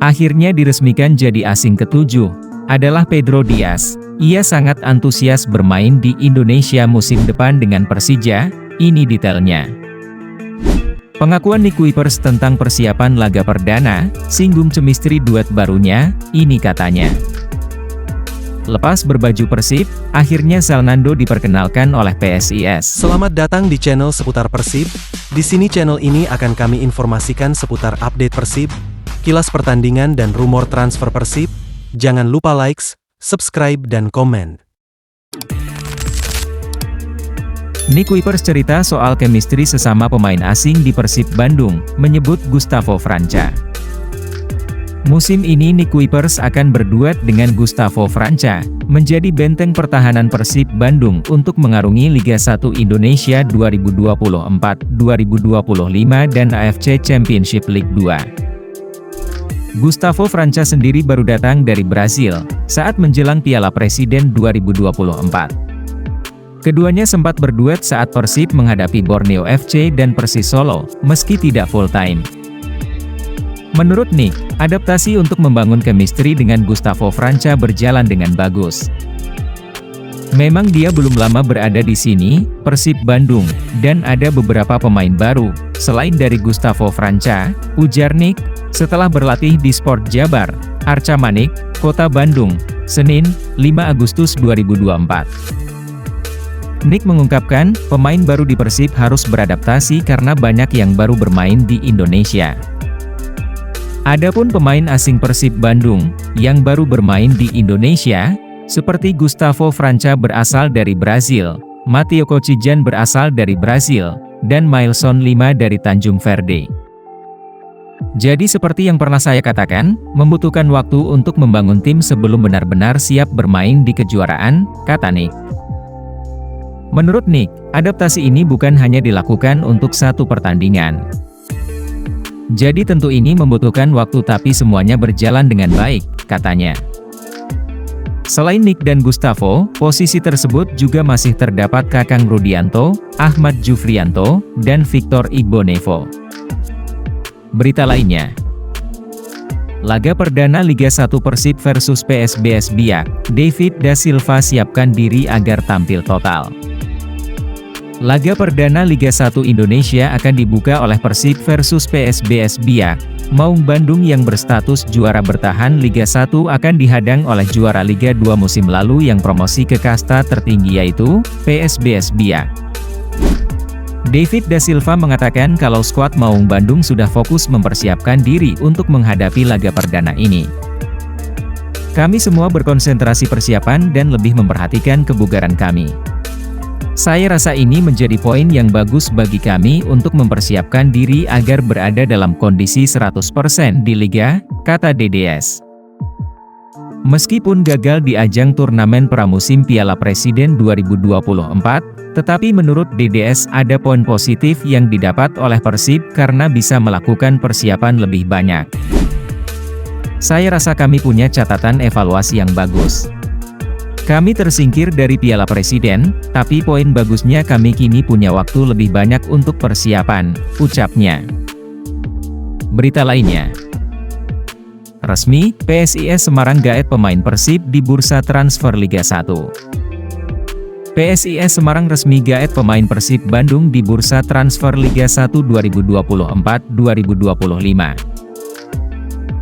Akhirnya diresmikan jadi asing ketujuh, adalah Pedro Diaz. Ia sangat antusias bermain di Indonesia musim depan dengan Persija, ini detailnya. Pengakuan Nick Kuipers tentang persiapan laga perdana, singgung chemistry duet barunya, ini katanya. Lepas berbaju Persib, akhirnya Zalnando diperkenalkan oleh PSIS. Selamat datang di channel seputar Persib. Di sini channel ini akan kami informasikan seputar update Persib, kilas pertandingan dan rumor transfer Persib. Jangan lupa likes, subscribe dan komen. Nick Kuipers cerita soal chemistry sesama pemain asing di Persib Bandung, menyebut Gustavo Franca. Musim ini Nick Kuipers akan berduet dengan Gustavo Franca, menjadi benteng pertahanan Persib Bandung untuk mengarungi Liga 1 Indonesia 2024-2025 dan AFC Championship League 2. Gustavo Franca sendiri baru datang dari Brasil, saat menjelang Piala Presiden 2024. Keduanya sempat berduet saat Persib menghadapi Borneo FC dan Persis Solo, meski tidak full-time. Menurut Nick, adaptasi untuk membangun chemistry dengan Gustavo Franca berjalan dengan bagus. Memang dia belum lama berada di sini, Persib Bandung, dan ada beberapa pemain baru, selain dari Gustavo Franca, ujar Nick, setelah berlatih di Sport Jabar, Arca Manik, Kota Bandung, Senin, 5 Agustus 2024. Nick mengungkapkan, pemain baru di Persib harus beradaptasi karena banyak yang baru bermain di Indonesia. Adapun pemain asing Persib Bandung, yang baru bermain di Indonesia, seperti Gustavo Franca berasal dari Brasil, Matteo Kocijan berasal dari Brasil, dan Mailson Lima dari Tanjung Verde. Jadi seperti yang pernah saya katakan, membutuhkan waktu untuk membangun tim sebelum benar-benar siap bermain di kejuaraan, kata Nick. Menurut Nick, adaptasi ini bukan hanya dilakukan untuk satu pertandingan. Jadi tentu ini membutuhkan waktu tapi semuanya berjalan dengan baik, katanya. Selain Nick dan Gustavo, posisi tersebut juga masih terdapat Kakang Rudianto, Ahmad Jufrianto, dan Victor Igbonevo. Berita lainnya. Laga perdana Liga 1 Persib versus PSBS Biak, David Da Silva siapkan diri agar tampil total. Laga perdana Liga 1 Indonesia akan dibuka oleh Persib versus PSBS Biak. Maung Bandung yang berstatus juara bertahan Liga 1 akan dihadang oleh juara Liga 2 musim lalu yang promosi ke kasta tertinggi yaitu PSBS Biak. David Da Silva mengatakan kalau skuad Maung Bandung sudah fokus mempersiapkan diri untuk menghadapi laga perdana ini. Kami semua berkonsentrasi persiapan dan lebih memperhatikan kebugaran kami. Saya rasa ini menjadi poin yang bagus bagi kami untuk mempersiapkan diri agar berada dalam kondisi 100% di Liga, kata DDS. Meskipun gagal di ajang turnamen pramusim Piala Presiden 2024, tetapi menurut DDS ada poin positif yang didapat oleh Persib karena bisa melakukan persiapan lebih banyak. Saya rasa kami punya catatan evaluasi yang bagus. Kami tersingkir dari Piala Presiden, tapi poin bagusnya kami kini punya waktu lebih banyak untuk persiapan, ucapnya. Berita lainnya. Resmi, PSIS Semarang gaet pemain Persib di bursa transfer Liga 1. PSIS Semarang resmi gaet pemain Persib Bandung di bursa transfer Liga 1 2024-2025.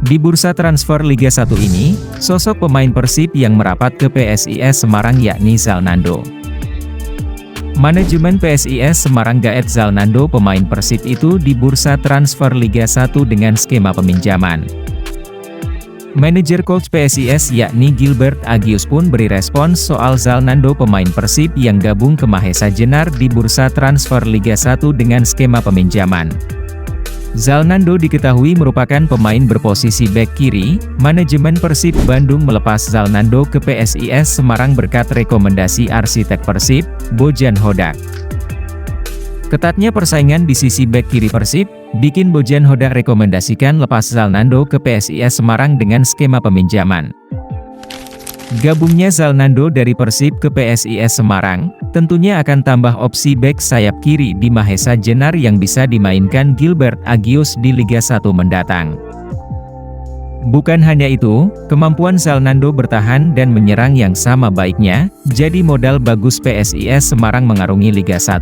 Di bursa transfer Liga 1 ini, sosok pemain Persib yang merapat ke PSIS Semarang yakni Zalnando. Manajemen PSIS Semarang gaet Zalnando pemain Persib itu di bursa transfer Liga 1 dengan skema peminjaman. Manajer coach PSIS yakni Gilbert Agius pun beri respons soal Zalnando pemain Persib yang gabung ke Mahesa Jenar di bursa transfer Liga 1 dengan skema peminjaman. Zalnando diketahui merupakan pemain berposisi bek kiri. Manajemen Persib Bandung melepas Zalnando ke PSIS Semarang berkat rekomendasi arsitek Persib, Bojan Hodak. Ketatnya persaingan di sisi bek kiri Persib, bikin Bojan Hodak rekomendasikan lepas Zalnando ke PSIS Semarang dengan skema peminjaman. Gabungnya Zalnando dari Persib ke PSIS Semarang, tentunya akan tambah opsi bek sayap kiri di Mahesa Jenar yang bisa dimainkan Gilbert Agius di Liga 1 mendatang. Bukan hanya itu, kemampuan Zalnando bertahan dan menyerang yang sama baiknya, jadi modal bagus PSIS Semarang mengarungi Liga 1.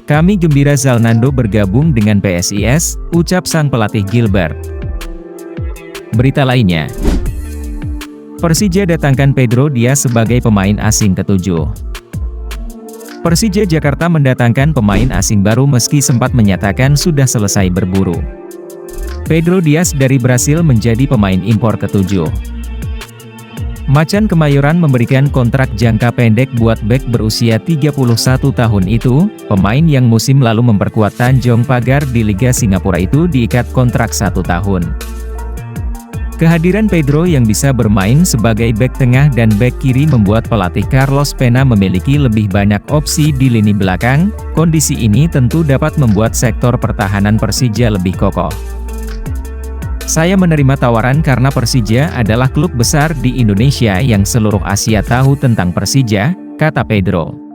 Kami gembira Zalnando bergabung dengan PSIS, ucap sang pelatih Gilbert. Berita lainnya, Persija datangkan Pedro Dias sebagai pemain asing ke-7. Persija Jakarta mendatangkan pemain asing baru meski sempat menyatakan sudah selesai berburu. Pedro Dias dari Brasil menjadi pemain impor ke-7. Macan Kemayoran memberikan kontrak jangka pendek buat bek berusia 31 tahun itu. Pemain yang musim lalu memperkuat Tanjong Pagar di Liga Singapura itu diikat kontrak 1 tahun. Kehadiran Pedro yang bisa bermain sebagai bek tengah dan bek kiri membuat pelatih Carlos Pena memiliki lebih banyak opsi di lini belakang. Kondisi ini tentu dapat membuat sektor pertahanan Persija lebih kokoh. Saya menerima tawaran karena Persija adalah klub besar di Indonesia yang seluruh Asia tahu tentang Persija, kata Pedro.